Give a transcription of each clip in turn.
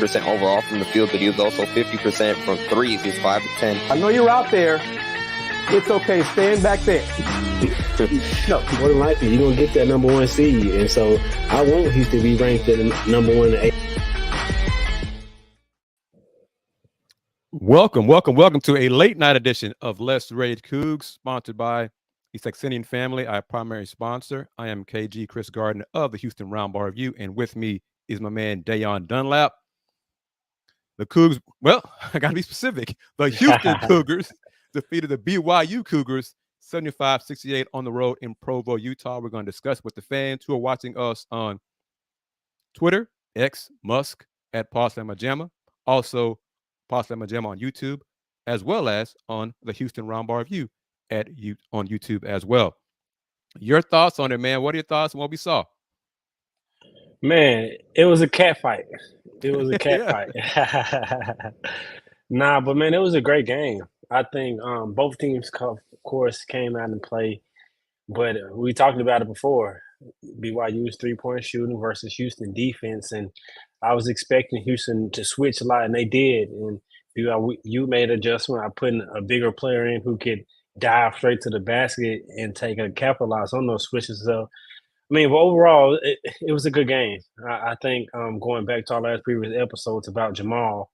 50% overall from the field, but he was also 50% from threes. He was 5 of 10. I know you're out there. It's okay. Stand back there. No, more than likely, you're going to get that number 1 seed. And so I want Houston to be ranked at number 1 and 8. Welcome to a late night edition of Let's Rage Coogs, sponsored by the Saxenian Family, our primary sponsor. I am KG Chris Gardner of the Houston Roundball Review, and with me is my man Dayon Dunlap. The Cougs, well, I got to be specific. The Houston Cougars defeated the BYU Cougars 75-68 on the road in Provo, Utah. We're going to discuss with the fans who are watching us on Twitter, X, Musk, at Pawslamajama. Also, Pawslamajama on YouTube, as well as on the Houston Roundball Review on YouTube as well. Your thoughts on it, man? What are your thoughts on what we saw? Man, it was a cat fight. It was a cat fight. Nah, but man, it was a great game. I think both teams, of course, came out and played. But we talked about it before. BYU's three-point shooting versus Houston defense. And I was expecting Houston to switch a lot, and they did. And BYU made an adjustment by putting a bigger player in who could dive straight to the basket and capitalize on those switches. So, I mean, but overall, it was a good game. I think going back to our last previous episodes about Jamal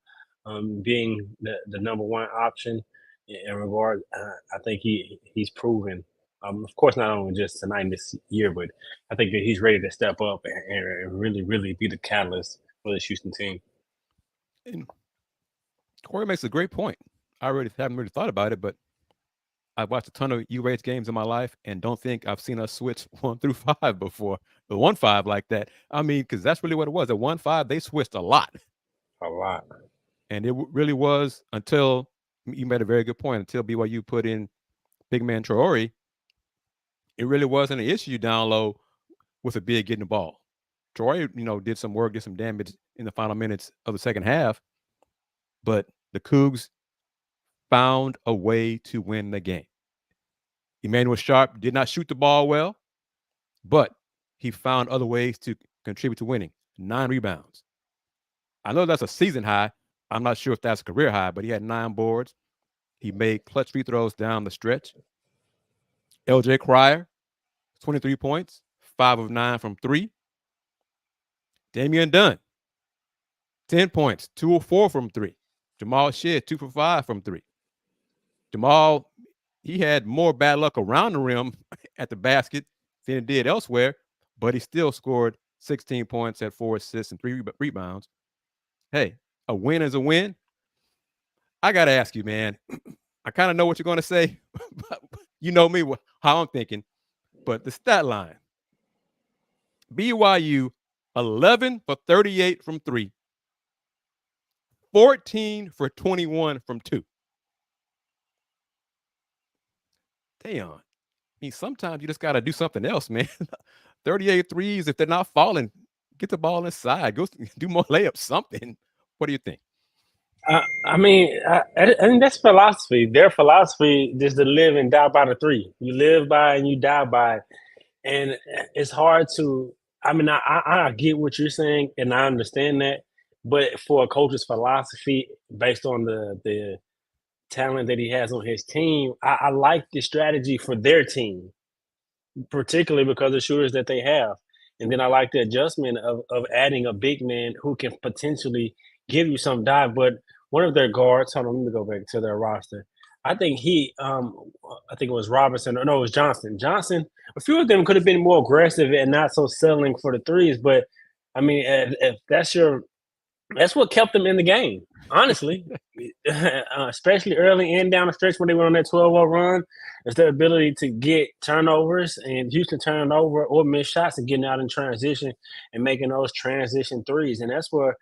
being the number 1 option in regard, I think he's proven. Of course, not only just tonight this year, but I think that he's ready to step up and really, really be the catalyst for this Houston team. And Corey makes a great point. I haven't really thought about it, but I've watched a ton of UH games in my life and don't think I've seen us switch 1 through 5 before. The 1-5 like that. I mean, because that's really what it was. At 1-5, they switched a lot. A lot. And it really was until you made a very good point. Until BYU put in big man Traore, it really wasn't an issue down low with a big getting the ball. Traore, did some work, did some damage in the final minutes of the second half, but the Cougs found a way to win the game. Emmanuel Sharp did not shoot the ball well, but he found other ways to contribute to winning. 9 rebounds. I know that's a season high. I'm not sure if that's a career high, but he had 9 boards. He made clutch free throws down the stretch. LJ Cryer, 23 points, 5 of 9 from 3. Damian Dunn, 10 points, 2 of 4 from 3. Jamal Shead, 2 for 5 from 3. Jamal, he had more bad luck around the rim at the basket than he did elsewhere, but he still scored 16 points, had 4 assists and 3 rebounds. Hey, a win is a win. I got to ask you, man. I kind of know what you're going to say. You know me, how I'm thinking. But the stat line, BYU, 11 for 38 from 3. 14 for 21 from 2. Damn. I mean, sometimes you just got to do something else, man. 38 threes, if they're not falling, get the ball inside. Go do more layups, something. What do you think? I think that's philosophy. Their philosophy is to live and die by the 3. You live by and you die by it. And it's hard to – I get what you're saying, and I understand that. But for a coach's philosophy, based on the talent that he has on his team, I like the strategy for their team, particularly because of the shooters that they have. And then I like the adjustment of adding a big man who can potentially give you some dive. But one of their guards, hold on, let me go back to their roster. I think it was Robinson, or no, it was Johnson. Johnson, a few of them could have been more aggressive and not so settling for the threes. But, I mean, if that's what kept them in the game, honestly, especially early and down the stretch when they went on that 12-0 run. It's their ability to get turnovers, and Houston turning over or miss shots and getting out in transition and making those transition threes. And that's what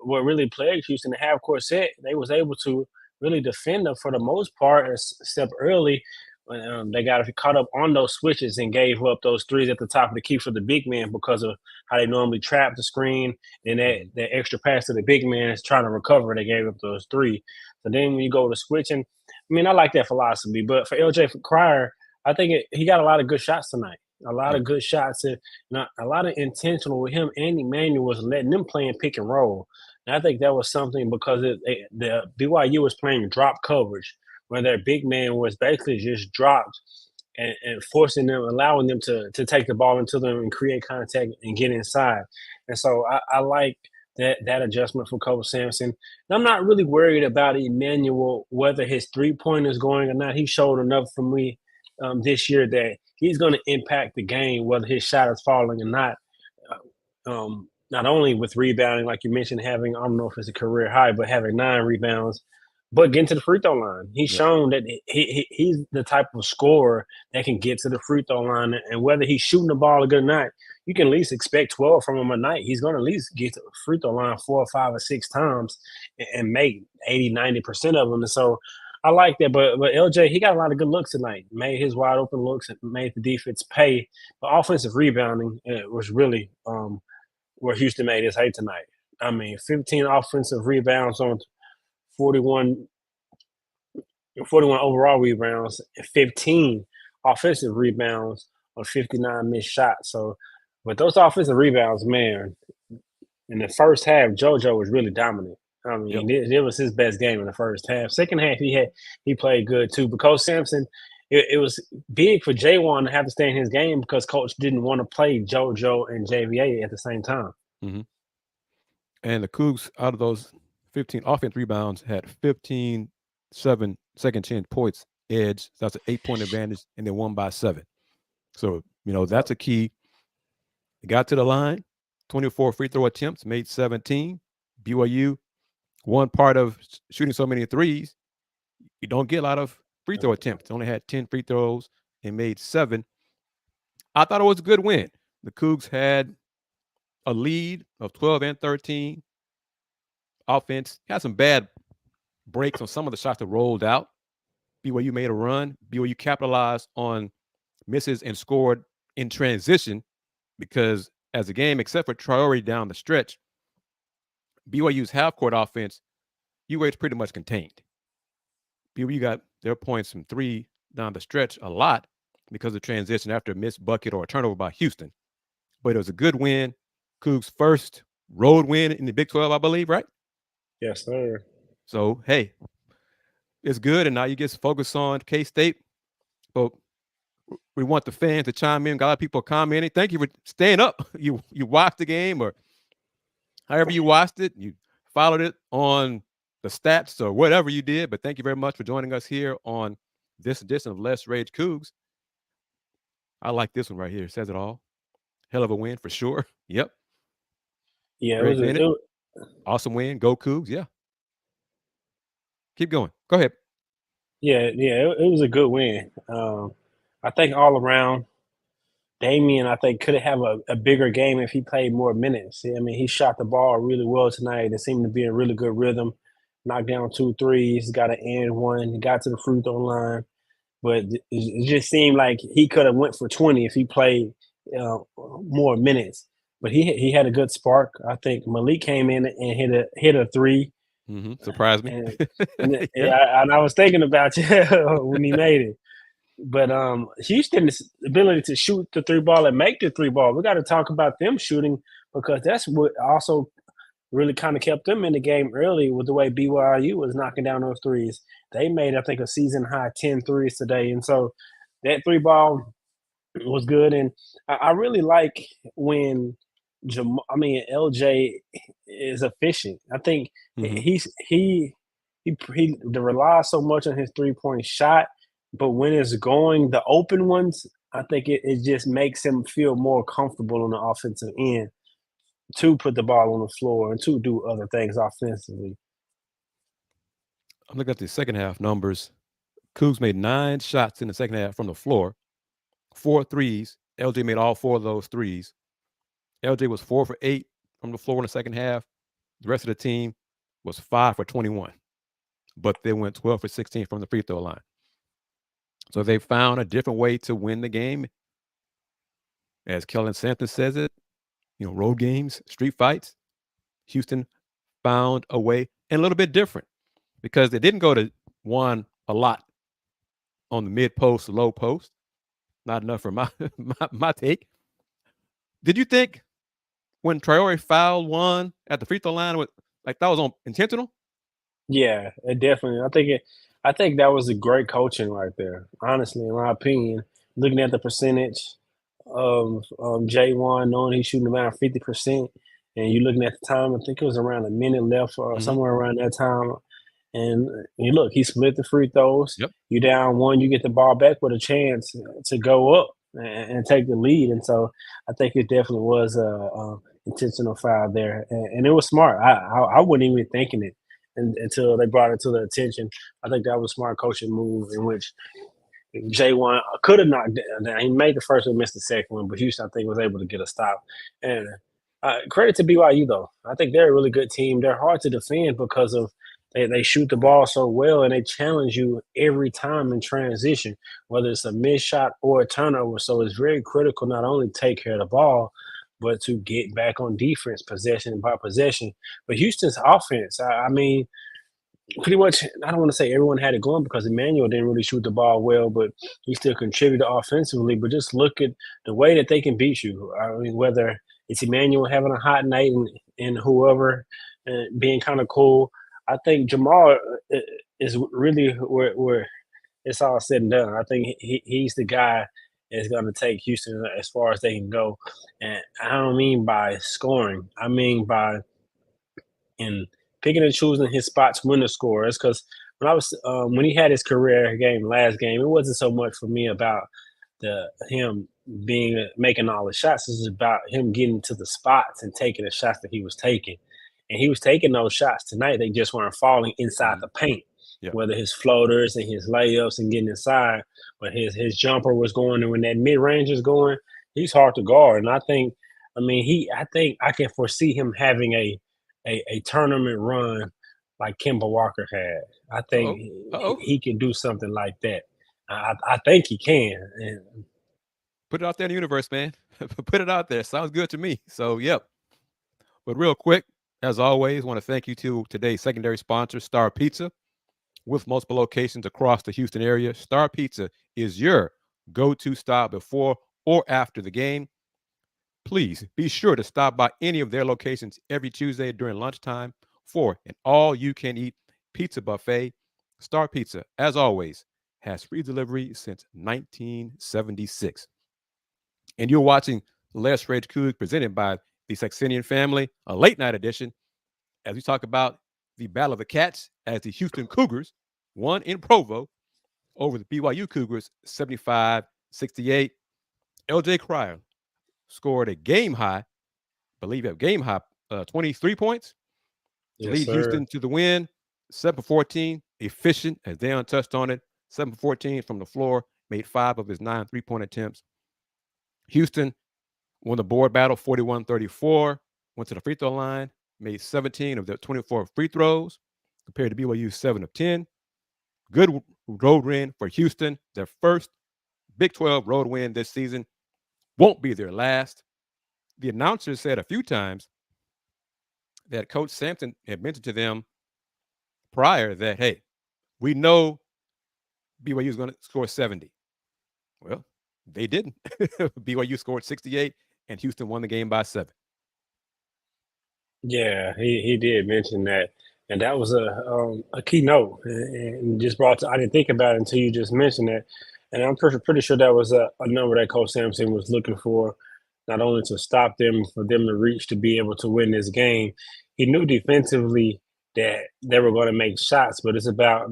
really plagued Houston. The half-court set, they was able to really defend them for the most part, except early. They got caught up on those switches and gave up those threes at the top of the key for the big man because of how they normally trap the screen. And that extra pass to the big man is trying to recover. They gave up those 3. So then when you go to switching, I mean, I like that philosophy. But for LJ Cryer, I think he got a lot of good shots tonight. A lot of good shots. A lot of intentional with him and Emmanuel was letting them play in pick and roll. And I think that was something because the BYU was playing drop coverage, where their big man was basically just dropped and forcing them, allowing them to take the ball into them and create contact and get inside. And so I like that adjustment for Coach Sampson. And I'm not really worried about Emmanuel, whether his 3-pointer is going or not. He showed enough for me this year that he's going to impact the game, whether his shot is falling or not. Not only with rebounding, like you mentioned, having, I don't know if it's a career high, but having 9 rebounds, but getting to the free throw line. He's shown that he's the type of scorer that can get to the free throw line. And whether he's shooting the ball a good night, you can at least expect 12 from him a night. He's going to at least get to the free throw line 4 or 5 or 6 times and make 80, 90% of them. And so I like that. But LJ, he got a lot of good looks tonight. Made his wide open looks and made the defense pay. But offensive rebounding was really where Houston made his hay tonight. I mean, 15 offensive rebounds on 41 overall rebounds, 15 offensive rebounds on 59 missed shots. So, with those offensive rebounds, man, in the first half, JoJo was really dominant. I mean, it was his best game in the first half. Second half, he played good too. But Coach Sampson, it was big for J1 to have to stay in his game because Coach didn't want to play JoJo and JVA at the same time. Mm-hmm. And the Cougs, out of those 15 offense rebounds, had 15 second chance points edge. So that's an 8-point advantage, and they won by 7. So, that's a key. They got to the line, 24 free throw attempts, made 17. BYU, one part of shooting so many threes, you don't get a lot of free throw attempts. They only had 10 free throws and made 7. I thought it was a good win. The Cougs had a lead of 12 and 13. Offense had some bad breaks on some of the shots that rolled out. BYU made a run. BYU capitalized on misses and scored in transition because as a game, except for Traore down the stretch, BYU's half-court offense, UA's pretty much contained. BYU got their points from 3 down the stretch a lot because of transition after a missed bucket or a turnover by Houston. But it was a good win. Cougs' first road win in the Big 12, I believe, right? Yes, sir. So, hey, it's good, and now you get to focus on K-State. But we want the fans to chime in. Got a lot of people commenting. Thank you for staying up. You watched the game, or however you watched it. You followed it on the stats or whatever you did. But thank you very much for joining us here on this edition of Let's Rage Coogs. I like this one right here. It says it all. Hell of a win for sure. Yep. Yeah, it was awesome win. Go Cougs. Yeah. Keep going. Go ahead. Yeah, it was a good win. I think all around, Damian, I think, could have a bigger game if he played more minutes. I mean, he shot the ball really well tonight. It seemed to be in really good rhythm. Knocked down 2 threes, got an and one. He got to the free throw line. But it just seemed like he could have went for 20 if he played more minutes. But he had a good spark. I think Malik came in and hit a 3. Mm-hmm. Surprised me. And I was thinking about you when he made it. But Houston's ability to shoot the 3 ball and make the 3 ball, we got to talk about them shooting because that's what also really kind of kept them in the game early with the way BYU was knocking down those threes. They made, I think, a season-high 10 threes today. And so that 3 ball was good. And I really like when LJ is efficient. I think he relies so much on his 3-point shot, but when it's going, the open ones, I think it just makes him feel more comfortable on the offensive end to put the ball on the floor and to do other things offensively. I'm looking at the second half numbers. Cougs made 9 shots in the second half from the floor, 4 threes. LJ made all 4 of those threes. LJ was 4 for 8 from the floor in the second half. The rest of the team was 5 for 21, but they went 12 for 16 from the free throw line. So they found a different way to win the game. As Kellen Sampson says it, road games, street fights. Houston found a way, and a little bit different because they didn't go to one a lot on the mid post, low post. Not enough for my take. Did you think when Traore fouled one at the free throw line with Like that was intentional? Yeah, it definitely. I think that was a great coaching right there. Honestly, in my opinion, looking at the percentage of J1, knowing he's shooting around 50%, and you looking at the time, I think it was around a minute left or Mhm. somewhere around that time. And you look, he split the free throws. Yep. You down one, you get the ball back with a chance to go up and take the lead. And so I think it definitely was a intentional foul there, and it was smart. I wasn't even thinking it until they brought it to the attention. I think that was a smart coaching move in which J1 could have knocked down. He made the first one, missed the second one, but Houston, I think, was able to get a stop. And credit to BYU, though. I think they're a really good team. They're hard to defend because of they shoot the ball so well and they challenge you every time in transition, whether it's a missed shot or a turnover. So it's very critical not only to take care of the ball, but to get back on defense, possession by possession. But Houston's offense, I mean, pretty much, I don't want to say everyone had it going because Emmanuel didn't really shoot the ball well, but he still contributed offensively. But just look at the way that they can beat you. I mean, whether it's Emmanuel having a hot night and whoever being kind of cool, I think Jamal is really where it's all said and done. I think he's the guy that's going to take Houston as far as they can go. And I don't mean by scoring, I mean by and picking and choosing his spots when to score. It's because when he had his career game last game, it wasn't so much for me about the him being making all the shots. This is about him getting to the spots and taking the shots that he was taking. And he was taking those shots tonight. They just weren't falling inside the paint. Yeah. Whether his floaters and his layups and getting inside, but his jumper was going, and when that mid range is going, he's hard to guard. And I think I can foresee him having a tournament run like Kemba Walker had. I think he can do something like that. I think he can. And Put it out there in the universe, man. Put it out there. Sounds good to me. So, yep. But real quick, as always, want to thank you to today's secondary sponsor, Star Pizza. With multiple locations across the Houston area, Star Pizza is your go-to stop before or after the game. Please be sure to stop by any of their locations every Tuesday during lunchtime for an all-you-can-eat pizza buffet. Star Pizza, as always, has free delivery since 1976. And you're watching Les Rage Coogs presented by the Saxenian Family, a late-night edition, as we talk about the Battle of the Cats as the Houston Cougars won in Provo over the BYU Cougars 75-68. LJ Cryer scored a game high, 23 points to lead Houston to the win. 7-14, efficient, as Deion touched on it. 7-14 from the floor, made 5 of his 9 3-point attempts. Houston won the board battle 41-34, went to the free throw line, made 17 of their 24 free throws, compared to BYU's 7 of 10. Good road win for Houston, their first Big 12 road win this season. Won't be their last. The announcers said a few times that Coach Sampson had mentioned to them prior that, hey, we know BYU is going to score 70. Well, they didn't. BYU scored 68, and Houston won the game by 7. Yeah, he did mention that, and that was a key note, and just brought to, I didn't think about it until you just mentioned it, and I'm pretty sure that was a number that Coach Sampson was looking for, not only to stop them, for them to reach to be able to win this game. He knew defensively that they were going to make shots, but it's about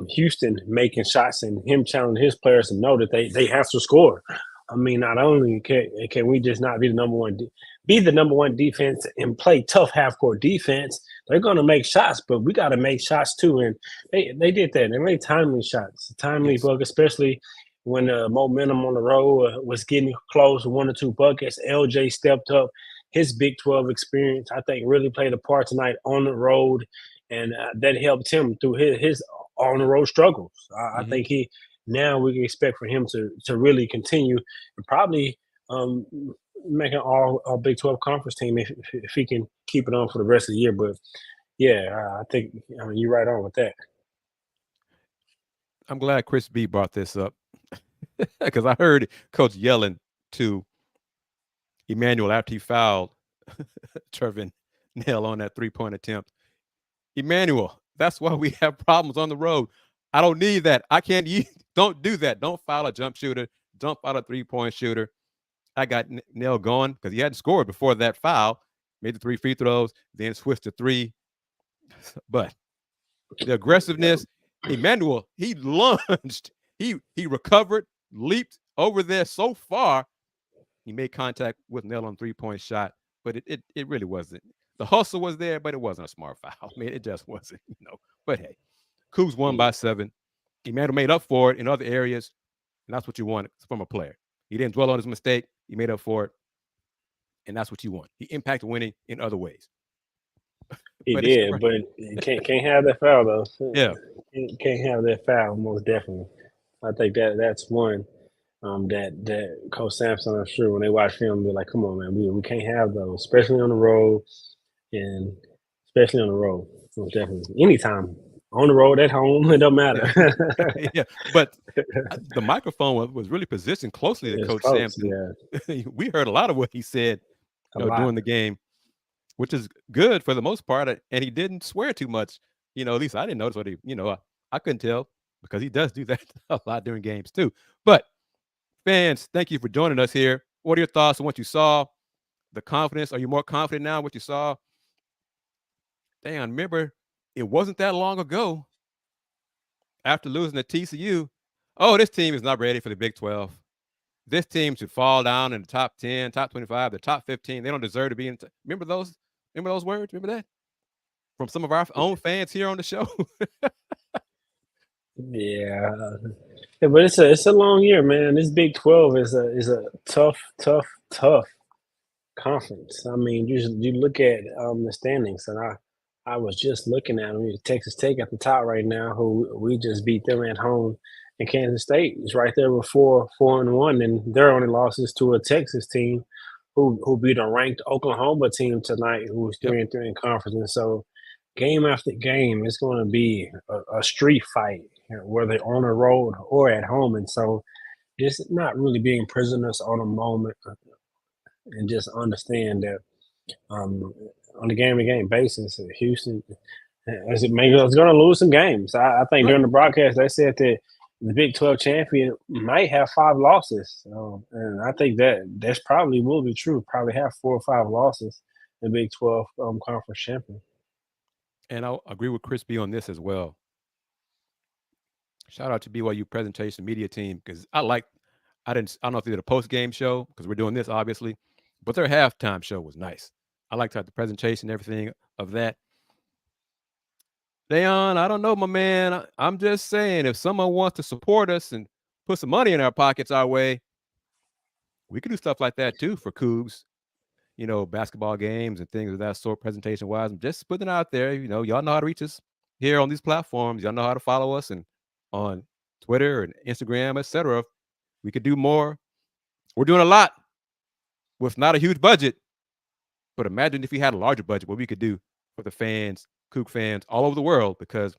Houston making shots and him challenging his players to know that they have to score. I mean, not only can we just not be the number one defense and play tough half court defense, they're going to make shots, but we got to make shots too. And they did that. They made timely shots, timely Yes. bucket, especially when the momentum on the road was getting close to 1 or 2 buckets. LJ stepped up. His Big 12 experience, I think, really played a part tonight on the road, and that helped him through his on the road struggles. I think now we can expect for him to really continue and probably make an all Big 12 conference team if he can keep it on for the rest of the year. But yeah, I think you're right on with that. I'm glad Chris B brought this up because I heard Coach yelling to Emmanuel after he fouled Trevin nail on that 3-point attempt. Emmanuel, that's why we have problems on the road. I don't need that. I can't use. Don't do that. Don't foul a jump shooter. Don't foul a 3-point shooter. I got Nell going because he hadn't scored before that foul. Made the 3 free throws, then switched to 3. But the aggressiveness, Emmanuel, he lunged. He recovered, leaped over there so far. He made contact with Nell on 3-point shot, but it really wasn't. The hustle was there, but it wasn't a smart foul. I mean, it just wasn't, But hey, Cougs won by 7. Emmanuel made up for it in other areas, and that's what you want from a player. He didn't dwell on his mistake. He made up for it, and that's what you want. He impacted winning in other ways. He did, but you can't have that foul though. Yeah, can't have that foul. Most definitely, I think that's one that Coach Sampson, I'm sure, when they watch film, be like, "Come on, man, we can't have those, especially on the road, and especially on the road. Most definitely, anytime on the road, at home, it don't matter." Yeah, but the microphone was really positioned closely to Coach Sampson. Yeah. We heard a lot of what he said during the game, which is good for the most part, and he didn't swear too much. At least I didn't notice what he, I couldn't tell because he does do that a lot during games too. But fans, thank you for joining us here. What are your thoughts on what you saw? The confidence? Are you more confident now in what you saw? Dang, remember, it wasn't that long ago after losing to TCU. Oh, this team is not ready for the Big 12. This team should fall down in the top 10, top 25, the top 15. They don't deserve to be in. Remember those words? Remember that? From some of our own fans here on the show. Yeah, but it's a long year, man. This Big 12 is a tough conference. I mean, you look at the standings, and I was just looking at them. Texas Tech at the top right now, who we just beat them at home, and Kansas State is right there with 4-1, and their only losses to a Texas team who beat a ranked Oklahoma team tonight, who was 3-3 in conference. And so, game after game, it's going to be a street fight, whether on the road or at home. And so, just not really being prisoners on a moment, and just understand that on a game-to-game basis, Houston is going to lose some games. I think during the broadcast they said that the Big 12 champion might have 5 losses, and I think that's probably will be true. Probably have 4 or 5 losses in the Big 12 conference champion. And I'll agree with Chris B on this as well. Shout out to BYU presentation media team, because I don't know if they did a post-game show because we're doing this obviously, but their halftime show was nice. I liked how the presentation, everything of that. Dayon, I don't know, my man. I'm just saying, if someone wants to support us and put some money in our pockets our way, we could do stuff like that too for Cougs, basketball games and things of that sort, presentation-wise. I'm just putting it out there. Y'all know how to reach us here on these platforms. Y'all know how to follow us and on Twitter and Instagram, etc. We could do more. We're doing a lot with not a huge budget, but imagine if we had a larger budget, what we could do for the fans, Coug fans all over the world, because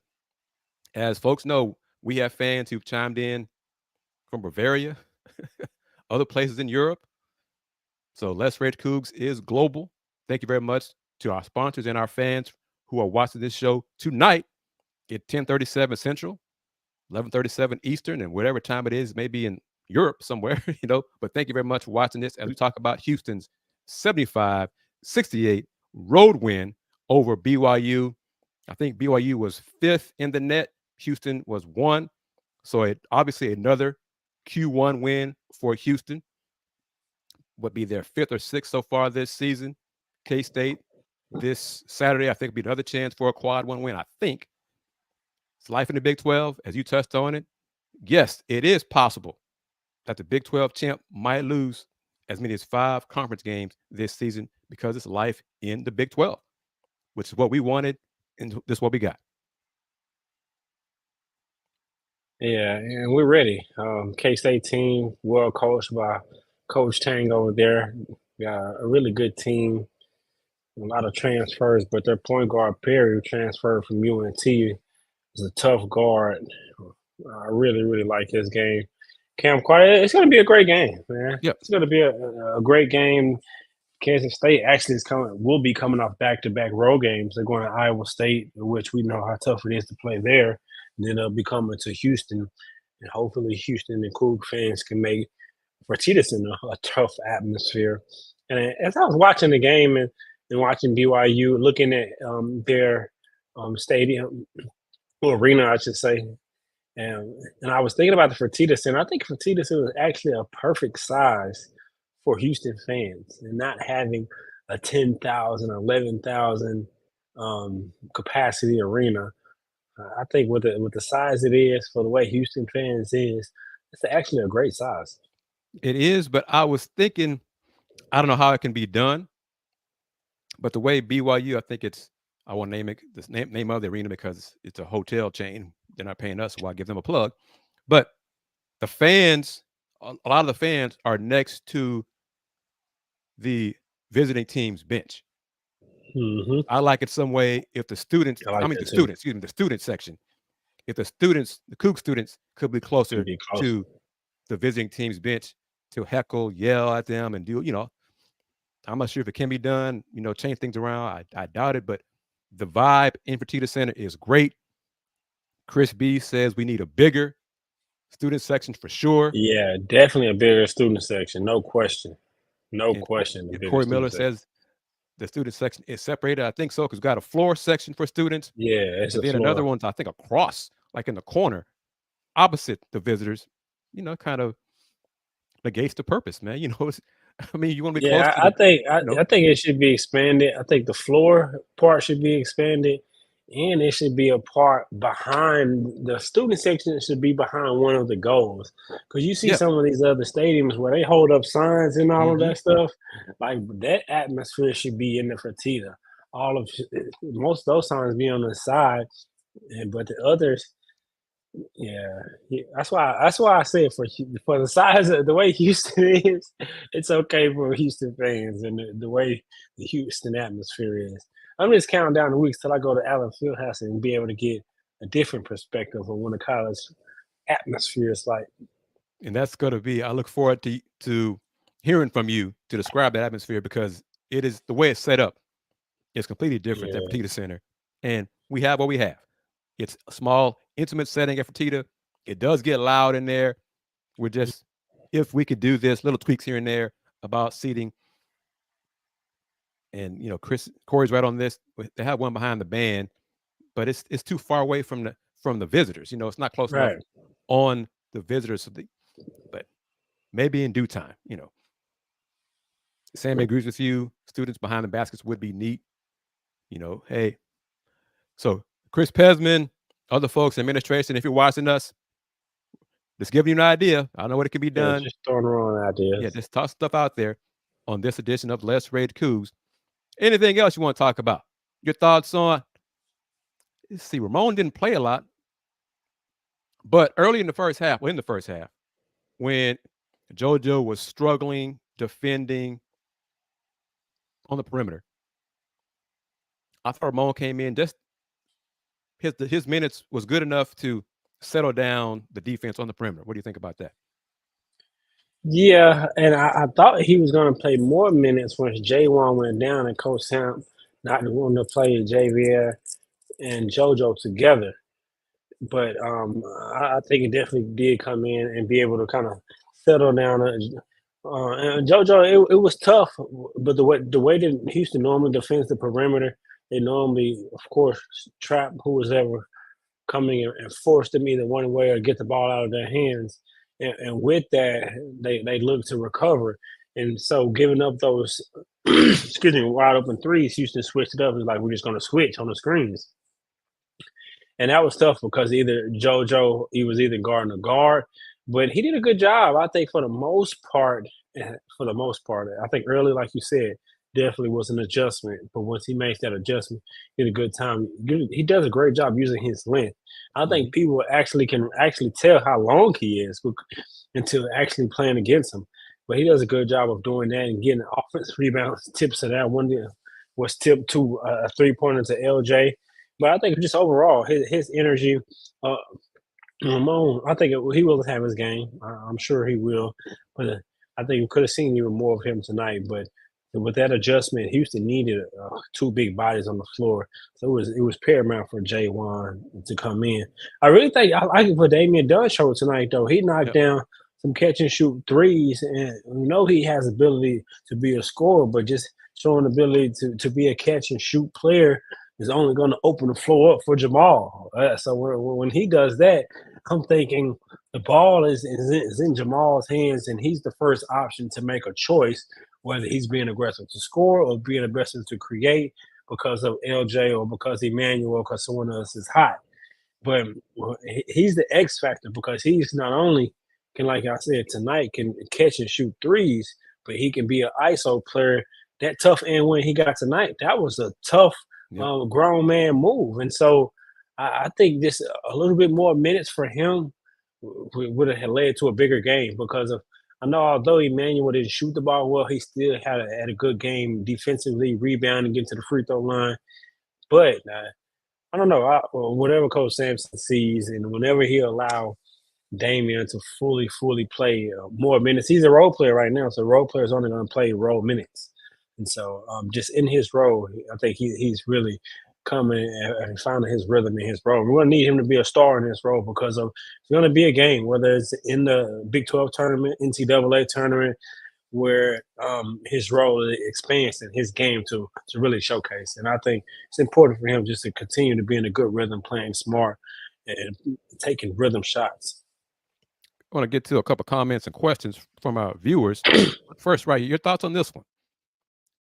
as folks know, we have fans who've chimed in from Bavaria, other places in Europe. So Let's Rage Coogs is global. Thank you very much to our sponsors and our fans who are watching this show tonight at 10:37 Central, 11:37 Eastern, and whatever time it is, maybe in Europe somewhere, But thank you very much for watching this as we talk about Houston's 75-68 road win over BYU. I think BYU was 5th in the net. Houston was 1. So obviously another Q1 win for Houston. Would be their 5th or 6th so far this season. K-State this Saturday, I think, would be another chance for a quad 1 win. I think it's life in the Big 12, as you touched on it. Yes, it is possible that the Big 12 champ might lose as many as 5 conference games this season because it's life in the Big 12, which is what we wanted, and this is what we got. Yeah, and we're ready. K-State team, well coached by Coach Tang over there. Got a really good team. A lot of transfers, but their point guard Perry, who transferred from UNT, is a tough guard. I really, really like his game. Cam Carter, it's going to be a great game, man. Yep. It's going to be a great game. Kansas State actually will be coming off back-to-back road games. They're going to Iowa State, which we know how tough it is to play there. And then they'll be coming to Houston, and hopefully Houston and Coug fans can make Fertitas in a tough atmosphere. And as I was watching the game and watching BYU, looking at their stadium or arena, I should say, and I was thinking about the Fertitta Center. I think Fertitta Center is actually a perfect size for Houston fans, and not having a 10,000, 11,000 capacity arena. I think with the size it is for the way Houston fans is, it's actually a great size. It is, but I was thinking, I don't know how it can be done, but the way BYU, I think I won't name it the name of the arena because it's a hotel chain. They're not paying us, so I give them a plug. But the fans, a lot of the fans are next to the visiting team's bench. Mm-hmm. I like it some way if the student section, if the Coug students could be closer to the visiting team's bench to heckle, yell at them, and do, I'm not sure if it can be done, change things around. I doubt it, but the vibe in Fertitta Center is great. Chris B says we need a bigger student section for sure. Yeah, definitely a bigger student section. No question. No question. Corey Miller says the student section is separated. I think so, because we've got a floor section for students. Yeah, it's and then another one's, I think, across, like in the corner, opposite the visitors. Kind of negates the purpose, man. You want to be close to I think it should be expanded. I think the floor part should be expanded, and it should be a part behind the student section. It should be behind one of the goals, because you see some of these other stadiums where they hold up signs and all of that stuff. Like, that atmosphere should be in the Fertitta. Most of those signs be on the side, but the others. Yeah, that's why I say for the size of the way Houston is, it's okay for Houston fans, and the way the Houston atmosphere is. I'm just counting down the weeks till I go to Allen Fieldhouse and be able to get a different perspective of what the college atmosphere is like. And that's going to be, I look forward to hearing from you to describe that atmosphere, because it is the way it's set up. It's completely different than Fertitta Center, and we have what we have. It's a small, intimate setting at Fertitta. It does get loud in there. We're just, if we could do this, little tweaks here and there about seating. And Corey's right on this. They have one behind the band, but it's too far away from the visitors. It's not close enough on the visitors. But maybe in due time. Sam agrees with you. Students behind the baskets would be neat. Hey. So Chris Pesman, other folks, administration, if you're watching us, just giving you an idea. I don't know what it can be done. Just throwing around ideas. Yeah, just toss stuff out there on this edition of Let's Rage Coogs. Anything else you want to talk about? Your thoughts on? Let's see, Ramon didn't play a lot, but early in the first half, when JoJo was struggling defending on the perimeter, I thought Ramon came in, just his minutes was good enough to settle down the defense on the perimeter. What do you think about that? Yeah, and I thought he was going to play more minutes once J1 went down and Coach Sam not wanting to play Javier and JoJo together. But I think it definitely did come in and be able to kind of settle down. And JoJo, it was tough, but the way that Houston normally defends the perimeter, they normally, of course, trap who was ever coming and force them either one way or get the ball out of their hands. And with that, they look to recover. And so giving up those, wide open threes, Houston switched it up. It's like, we're just going to switch on the screens. And that was tough because either JoJo, he was either guarding a guard, but he did a good job, I think, for the most part. I think early, like you said, definitely was an adjustment. But once he makes that adjustment, he did a good time. He does a great job using his length. I think people can tell how long he is until actually playing against him. But he does a good job of doing that and getting offensive rebounds, tips of that. One was tipped to a three-pointer to LJ. But I think just overall, his energy, Ramon, I think he will have his game. I'm sure he will. But I think we could have seen even more of him tonight. But with that adjustment, Houston needed 2 big bodies on the floor. So it was paramount for Jaywan to come in. I really think I like it for Damian Dunn show tonight, though. He knocked down some catch and shoot threes, and we know he has ability to be a scorer, but just showing ability to be a catch and shoot player is only going to open the floor up for Jamal. So when he does that, I'm thinking the ball is in Jamal's hands, and he's the first option to make a choice, whether he's being aggressive to score or being aggressive to create because of LJ or because Emmanuel, because someone else is hot. But he's the X factor because he's not only can, like I said tonight, can catch and shoot threes, but he can be an ISO player. That tough end when he got tonight, that was a tough grown man move. And so I think this a little bit more minutes for him would have led to a bigger game because of I know although Emmanuel didn't shoot the ball well, he still had a good game defensively, rebounding, getting to the free throw line. But I don't know. Whatever Coach Sampson sees, and whenever he allow Damian to fully play more minutes, he's a role player right now. So role players only going to play role minutes, and so just in his role, I think he's really coming and finding his rhythm in his role. We're going to need him to be a star in this role because of it's going to be a game, whether it's in the Big 12 tournament, NCAA tournament, where his role expands and his game to really showcase. And I think it's important for him just to continue to be in a good rhythm, playing smart and taking rhythm shots. I want to get to a couple comments and questions from our viewers. First, right, your thoughts on this one.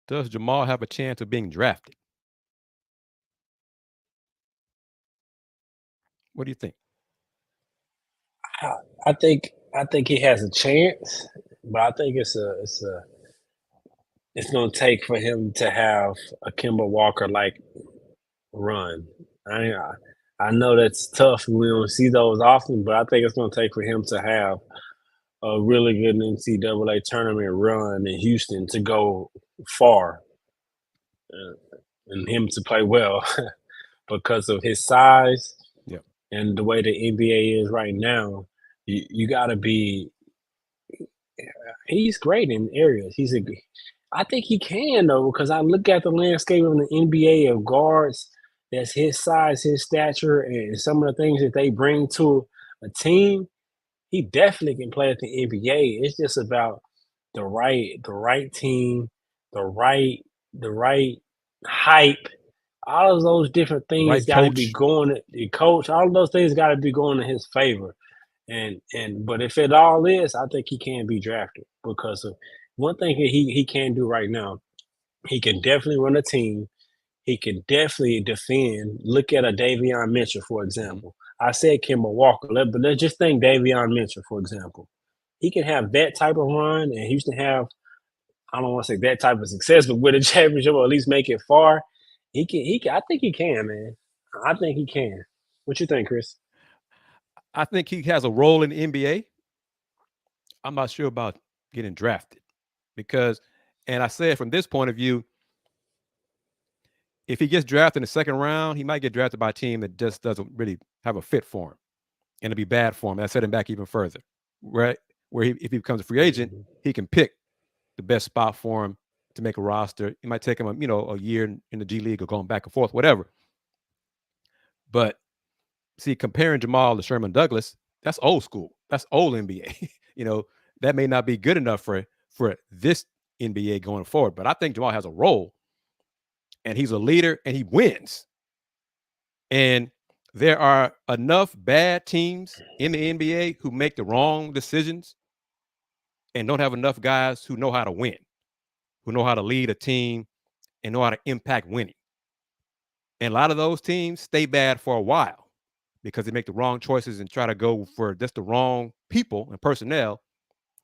Does Jamal have a chance of being drafted? What do you think? I think he has a chance, but I think it's going to take for him to have a Kemba Walker like run. I know that's tough. We don't see those often, but I think it's going to take for him to have a really good NCAA tournament run in Houston to go far, and him to play well because of his size and the way the NBA is right now. You got to be. He's great in areas. I think he can though because I look at the landscape of the NBA of guards that's his size, his stature, and some of the things that they bring to a team. He definitely can play at the NBA. It's just about the right team, the right hype. All of those different things got to be going. The coach, all of those things got to be going in his favor. But if it all is, I think he can be drafted because of one thing he can do right now. He can definitely run a team. He can definitely defend. Look at a Davion Mitchell, for example. I said Kemba Walker, but let's just think Davion Mitchell, for example. He can have that type of run, and Houston have, I don't want to say that type of success, but with a championship or at least make it far. He can. I think he can, man. I think he can. What you think, Chris? I think he has a role in the NBA. I'm not sure about getting drafted because, and I said from this point of view, if he gets drafted in the second round, he might get drafted by a team that just doesn't really have a fit for him, and it'll be bad for him. That set him back even further, right? Where if he becomes a free agent, he can pick the best spot for him to make a roster. It might take him, a year in the G League or going back and forth, whatever. But see, comparing Jamal to Sherman Douglas, that's old school. That's old NBA. That may not be good enough for this NBA going forward. But I think Jamal has a role, and he's a leader, and he wins. And there are enough bad teams in the NBA who make the wrong decisions and don't have enough guys who know how to win, who know how to lead a team and know how to impact winning. And a lot of those teams stay bad for a while because they make the wrong choices and try to go for just the wrong people and personnel,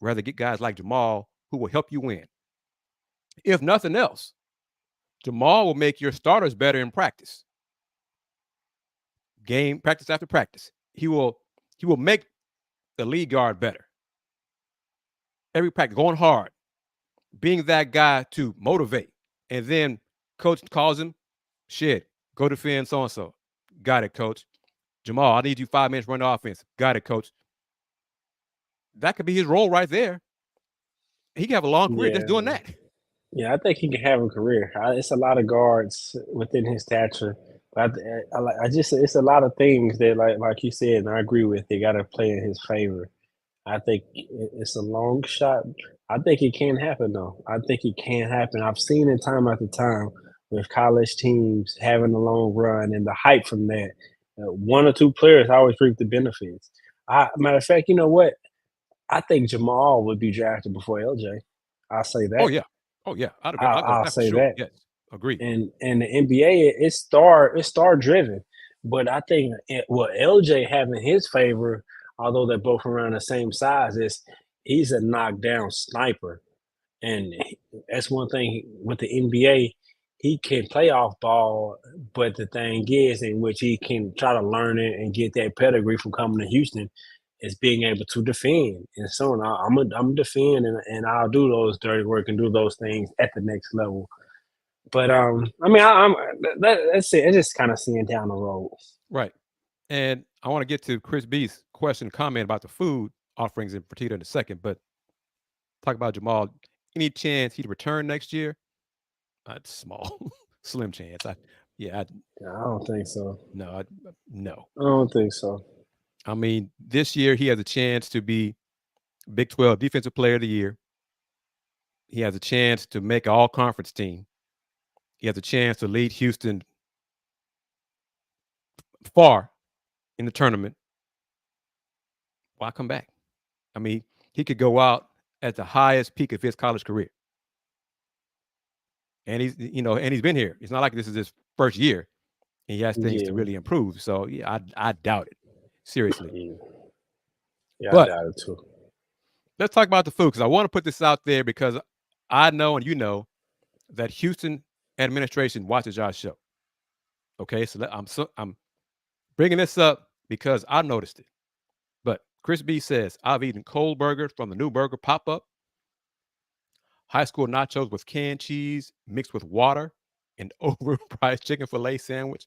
rather get guys like Jamal who will help you win. If nothing else, Jamal will make your starters better in practice. Practice after practice. He will make the lead guard better. Every practice, going hard, being that guy to motivate. And then coach calls him, Shead, go defend so-and-so. Got it, coach. Jamal, I need you 5 minutes run the offense. Got it, coach. That could be his role right there. He can have a long career just doing that. Yeah, I think he can have a career. It's a lot of guards within his stature, but I just it's a lot of things that like you said, and I agree with. They got to play in his favor. I think it's a long shot. I think it can happen though. I think it can happen. I've seen it time after time with college teams having a long run and the hype from that. One or two players always reap the benefits. Matter of fact, you know what? I think Jamal would be drafted before LJ. I'll say Oh that. yeah, oh yeah. I'll, I'll go with I'll that for say sure. that. Yes, agreed. And the NBA it's star driven, but I think what LJ have in his favor, although they're both around the same size, is he's a knockdown sniper, and that's one thing with the NBA. He can play off ball, but the thing is, in which he can try to learn it and get that pedigree from coming to Houston, is being able to defend. And so I'm a defend, and I'll do those dirty work and do those things at the next level. But I mean, that's it. It's just kind of seeing down the road. Right. And I want to get to Chris B's question, comment about the food offerings in Fertitta in a second, but talk about Jamal. Any chance he'd return next year? It's small, slim chance. I don't think so. No. I don't think so. I mean, this year he has a chance to be Big 12 Defensive Player of the Year. He has a chance to make an all-conference team. He has a chance to lead Houston far in the tournament. Why come back? I mean, he could go out at the highest peak of his college career. And he's been here. It's not like this is his first year. He has things to really improve. So yeah, I doubt it. Seriously. Yeah, But I doubt it too. let's talk about the food, because I want to put this out there because I know and you know that Houston administration watches our show. Okay, so I'm bringing this up because I noticed it. But Chris B says, I've eaten cold burgers from the new burger pop-up, high school nachos with canned cheese mixed with water, and overpriced chicken filet sandwich.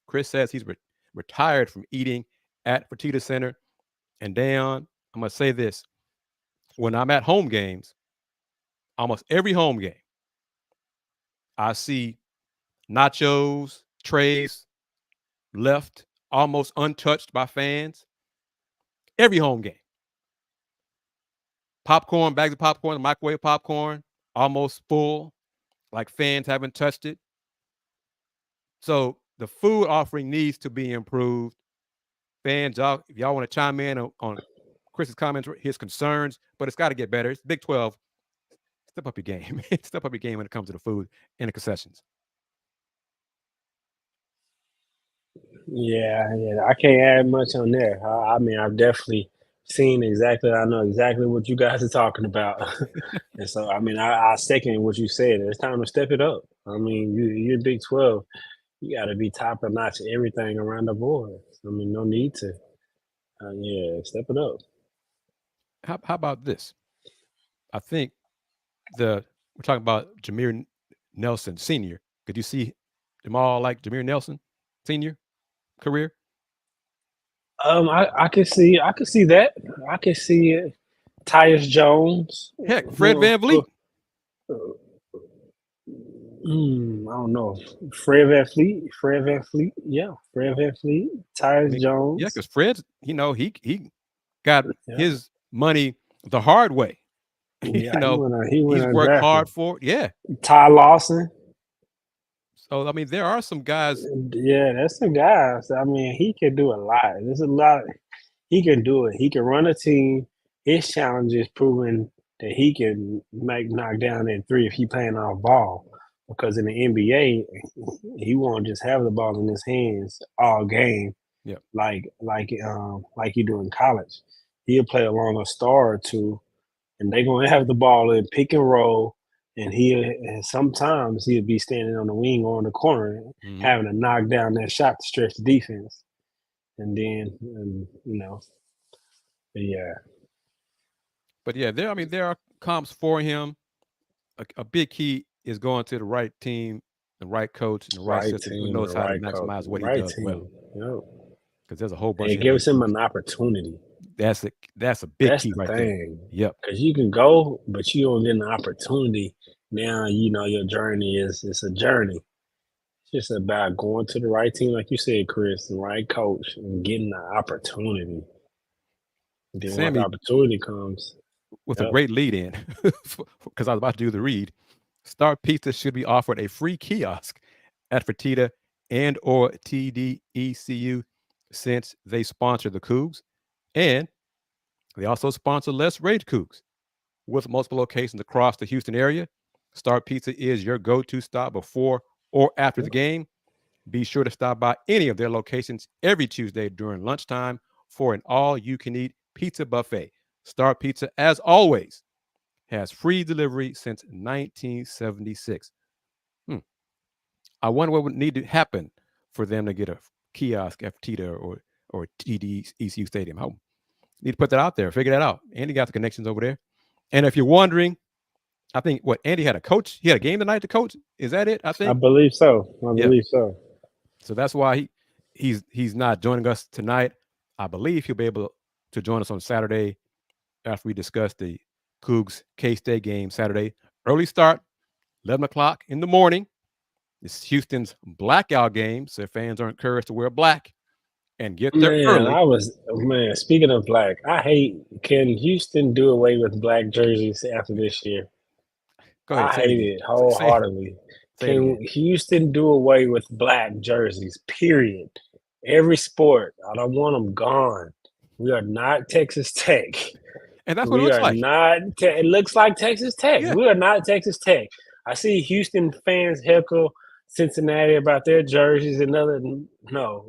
Chris says he's retired from eating at Fertitta Center. And Dan, I'm going to say this. When I'm at home games, almost every home game, I see nachos, trays left almost untouched by fans. Every home game. Popcorn, bags of popcorn, microwave popcorn, almost full, like fans haven't touched it. So the food offering needs to be improved. Fans, if y'all want to chime in on Chris's comments, his concerns, but it's got to get better. It's Big 12. Step up your game. Step up your game when it comes to the food and the concessions. Yeah. I can't add much on there. I mean, I've definitely seen exactly. I know exactly what you guys are talking about, and so I mean, I second what you said. It's time to step it up. I mean, you're Big 12. You got to be top of notch everything around the board. I mean, no need to. Step it up. How about this? I think we're talking about Jameer Nelson Sr. Could you see Jamal like Jameer Nelson Sr. career? I can see that. I can see it. Tyus Jones. Heck, Fred VanVleet. I don't know. Fred VanVleet. Yeah, Fred VanVleet. Tyus Jones. Yeah, because Fred, he got his money the hard way. Yeah, he's worked hard for it. Yeah. Ty Lawson. So I mean, there are some guys. Yeah, there's some guys. I mean, he can do a lot. There's a lot. He can do it. He can run a team. His challenge is proving that he can knock down that three if he playing off ball. Because in the NBA, he won't just have the ball in his hands all game. Yeah. Like you do in college. He'll play along a star or two, and they're gonna have the ball in pick and roll. And sometimes he'll be standing on the wing or in the corner, having to knock down that shot to stretch the defense. And then, yeah. But yeah, there are comps for him. A big key is going to the right team, the right coach, and the right system who knows how to maximize what he does well. Because there's a whole bunch. It gives him an opportunity. That's a big key right there. Yep. Because you can go, but you don't get an opportunity now you know your journey is it's a journey. It's just about going to the right team, like you said, Chris, the right coach, and getting the opportunity. Then once the Sammy, opportunity comes, with a yep. great lead in, because I was about to do the read. Star Pizza should be offered a free kiosk at Fertitta and or TDECU since they sponsor the Cougs. And they also sponsor Les Rage Coogs. With multiple locations across the Houston area, Star Pizza is your go-to stop before or after the game. Be sure to stop by any of their locations every Tuesday during lunchtime for an all-you-can-eat pizza buffet. Star Pizza, as always, has free delivery since 1976. I wonder what would need to happen for them to get a kiosk at Tita or TDECU Stadium. I need to put that out there, figure that out. Andy got the connections over there. And if you're wondering, I think what Andy had a coach. He had a game tonight to coach. Is that it? I I think. believe so. I Yeah. believe so. So that's why he's not joining us tonight. I believe he'll be able to join us on Saturday after we discuss the Cougs K-State game Saturday. Early start, 11 o'clock in the morning. It's Houston's blackout game, so fans are encouraged to wear black and get there early. Speaking of black, I hate. Can Houston do away with black jerseys after this year? Go ahead, I say it hate again. it wholeheartedly. Say it Can again. Houston do away with black jerseys? Period. Every sport. I don't want them gone. We are not Texas Tech. And that's what it We looks are like. not. It looks like Texas Tech. Yeah. We are not Texas Tech. I see Houston fans heckle Cincinnati about their jerseys and other. No,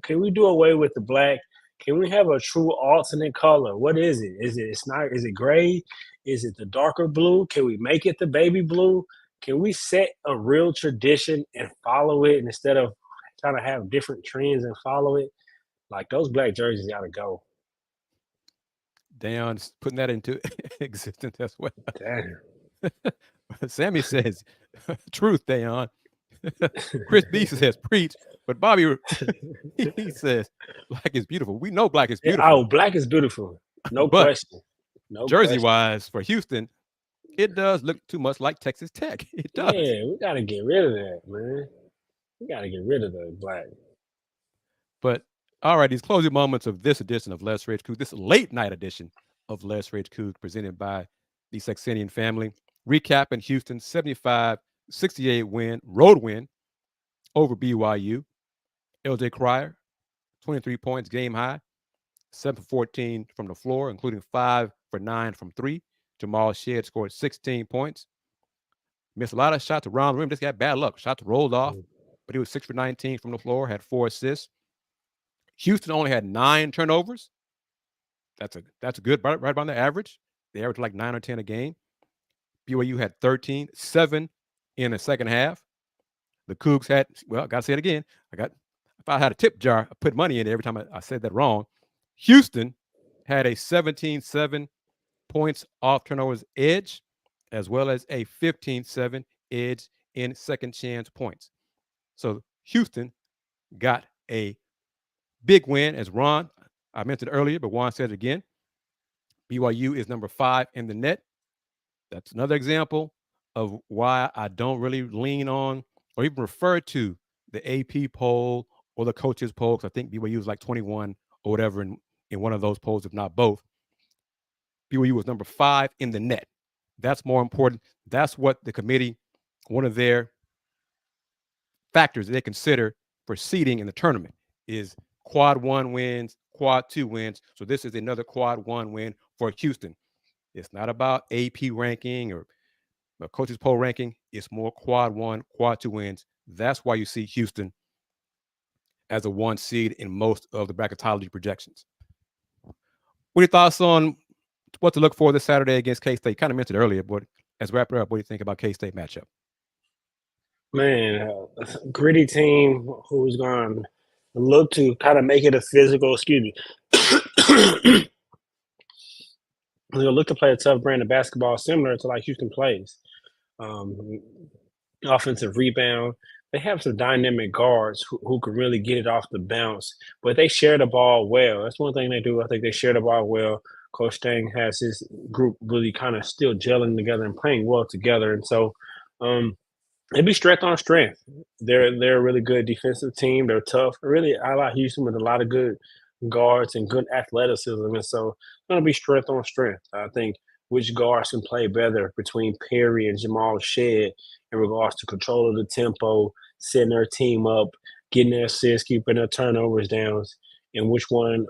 can we do away with the black? Can we have a true alternate color? What is it? Is it? It's not. Is it gray? Is it the darker blue? Can we make it the baby blue? Can we set a real tradition and follow it instead of trying to have different trends and follow it? Like those black jerseys got to go. Dion's putting that into existence as well. Damn. Sammy says, truth, Dion. Chris B says, preach. But Bobby, he says, black is beautiful. We know black is beautiful. Oh, black is beautiful. No But question. No jersey-wise, for Houston, it does look too much like Texas Tech. It does. Yeah, we got to get rid of that, man. We got to get rid of the black. But all right, these closing moments of this edition of Les Rage Coogs, this late night edition of Les Rage Coogs, presented by the Saxenian Family, recapping Houston's 75-68 road win over BYU. LJ Cryer, 23 points, game high, 7 for 14 from the floor, including 5 for 9 from 3. Jamal Shead scored 16 points. Missed a lot of shots around the rim. Just got bad luck. Shots rolled off, but he was 6 for 19 from the floor, had 4 assists. Houston only had 9 turnovers. That's good, right around the average. They averaged like 9 or 10 a game. BYU had 13, 7 in the second half. The Cougs had, well, I got to say it again. If I had a tip jar, I put money in it every time I said that wrong. Houston had a 17-7 points off turnovers edge, as well as a 15-7 edge in second chance points. So Houston got a big win, as Ron, I mentioned earlier, but Juan said it again. BYU is number 5 in the net. That's another example of why I don't really lean on or even refer to the AP poll or the coaches poll, because I think BYU was like 21 or whatever in one of those polls, if not both. BYU was number 5 in the net. That's more important. That's what the committee, one of their factors they consider for seeding in the tournament is quad 1 wins, quad 2 wins. So this is another quad 1 win for Houston. It's not about AP ranking or coaches poll ranking. It's more quad 1, quad 2 wins. That's why you see Houston as a 1 seed in most of the bracketology projections. What are your thoughts on what to look for this Saturday against K-State? You kind of mentioned earlier, but as we wrap it up, what do you think about K-State matchup? Man, a gritty team who's going to look to kind of make it a physical, excuse me. They're going to look to play a tough brand of basketball similar to like Houston plays. Offensive rebound. They have some dynamic guards who can really get it off the bounce, but they share the ball well. That's one thing they do. I think they share the ball well. Coach Stang has his group really kind of still gelling together and playing well together. And so it'd be strength on strength. They're a really good defensive team. They're tough. Really, I like Houston with a lot of good guards and good athleticism. And so it's going to be strength on strength. I think which guards can play better between Perry and Jamal Shead in regards to control of the tempo, setting their team up, getting their assists, keeping their turnovers down, and which one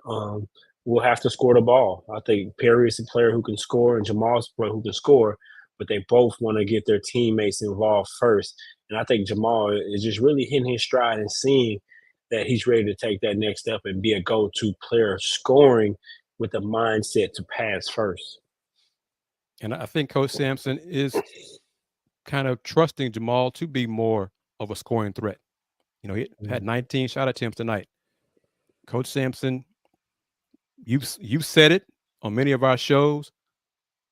will have to score the ball. I think Perry is a player who can score and Jamal's a player who can score, but they both want to get their teammates involved first. And I think Jamal is just really hitting his stride and seeing that he's ready to take that next step and be a go-to player, scoring with the mindset to pass first. And I think Coach Sampson is kind of trusting Jamal to be more of a scoring threat. You know, he had 19 shot attempts tonight. Coach Sampson, you've said it on many of our shows.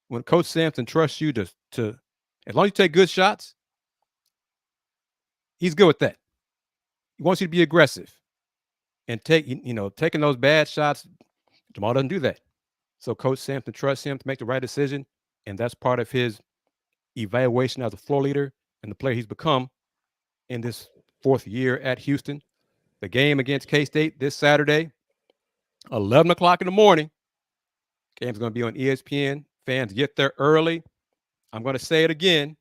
When Coach Sampson trusts you to as long as you take good shots, he's good with that. He wants you to be aggressive and taking those bad shots. Jamal doesn't do that. So Coach Sampson trusts him to make the right decision, and that's part of his evaluation as a floor leader and the player he's become in this 4th year at Houston. The game against K-State this Saturday, 11 o'clock in the morning. Game's going to be on ESPN. Fans, get there early. I'm going to say it again.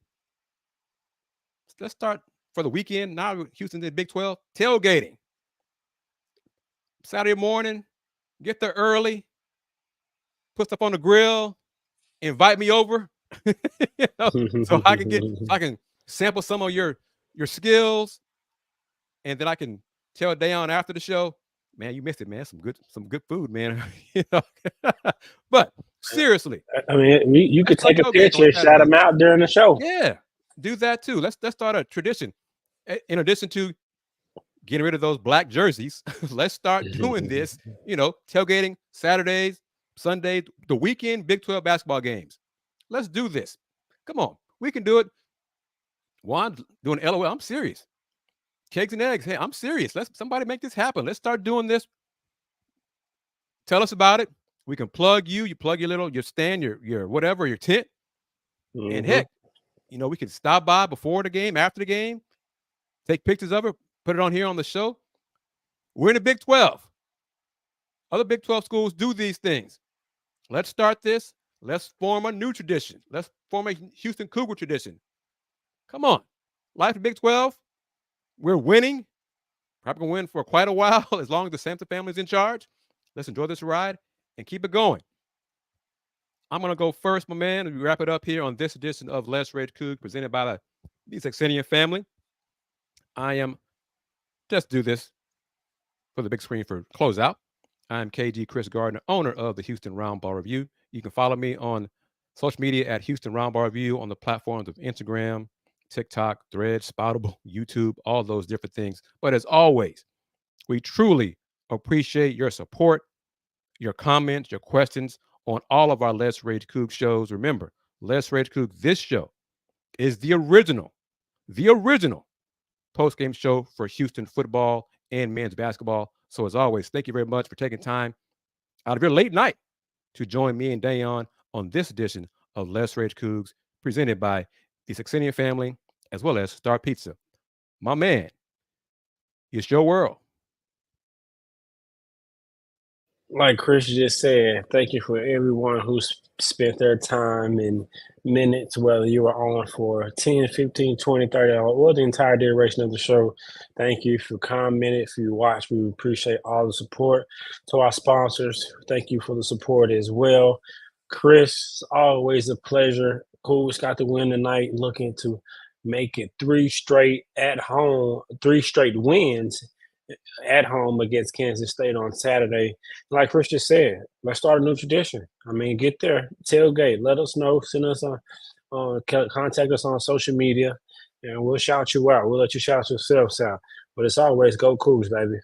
Let's start for the weekend. Now Houston's in Big 12. Tailgating. Saturday morning, get there early. Put stuff on the grill. Invite me over. So I can sample some of your skills. And then I can tell Dayon after the show, man, you missed it, man. Some good food, man. But seriously, I mean, you could take a picture and shout them out during the show. Yeah, do that too. Let's start a tradition. In addition to getting rid of those black jerseys, let's start doing this. Tailgating Saturdays, Sundays, the weekend Big 12 basketball games. Let's do this. Come on, we can do it. Juan doing LOL. I'm serious. Cakes and eggs. Hey, I'm serious. Let's somebody make this happen. Let's start doing this. Tell us about it. We can plug you. You plug your stand, your whatever, your tent. And heck, we can stop by before the game, after the game, take pictures of it, put it on here on the show. We're in the Big 12. Other Big 12 schools do these things. Let's start this. Let's form a new tradition. Let's form a Houston Cougar tradition. Come on. Life in Big 12. We're winning. Probably going to win for quite a while as long as the Sampson family is in charge. Let's enjoy this ride and keep it going. I'm going to go first, my man, and we wrap it up here on this edition of Let's Rage Coogs presented by the Saxenian Family. Just do this for the big screen for closeout. I'm KG Chris Gardner, owner of the Houston Roundball Review. You can follow me on social media at Houston Roundball Review on the platforms of Instagram, TikTok, Threads, Spoutable, YouTube, all those different things. But as always, we truly appreciate your support, your comments, your questions on all of our Let's Rage Coogs shows. Remember, Let's Rage Coogs, this show is the original post-game show for Houston football and men's basketball. So as always, thank you very much for taking time out of your late night to join me and Dayon on this edition of Let's Rage Coogs presented by the Saxenian Family as well as Star Pizza. My man, it's your world. Like Chris just said, thank you for everyone who's spent their time and minutes, whether you were on for 10, 15, 20, 30, or the entire duration of the show. Thank you for commenting, if you watched. We appreciate all the support. To our sponsors, thank you for the support as well. Chris, always a pleasure. Cougs got the win tonight, looking to make it 3 straight wins at home against Kansas State on Saturday. Like Chris just said, let's start a new tradition. I mean, get there, tailgate, let us know, send us contact us on social media, and we'll shout you out. We'll let you shout yourself out. But as always, go Cougs, baby.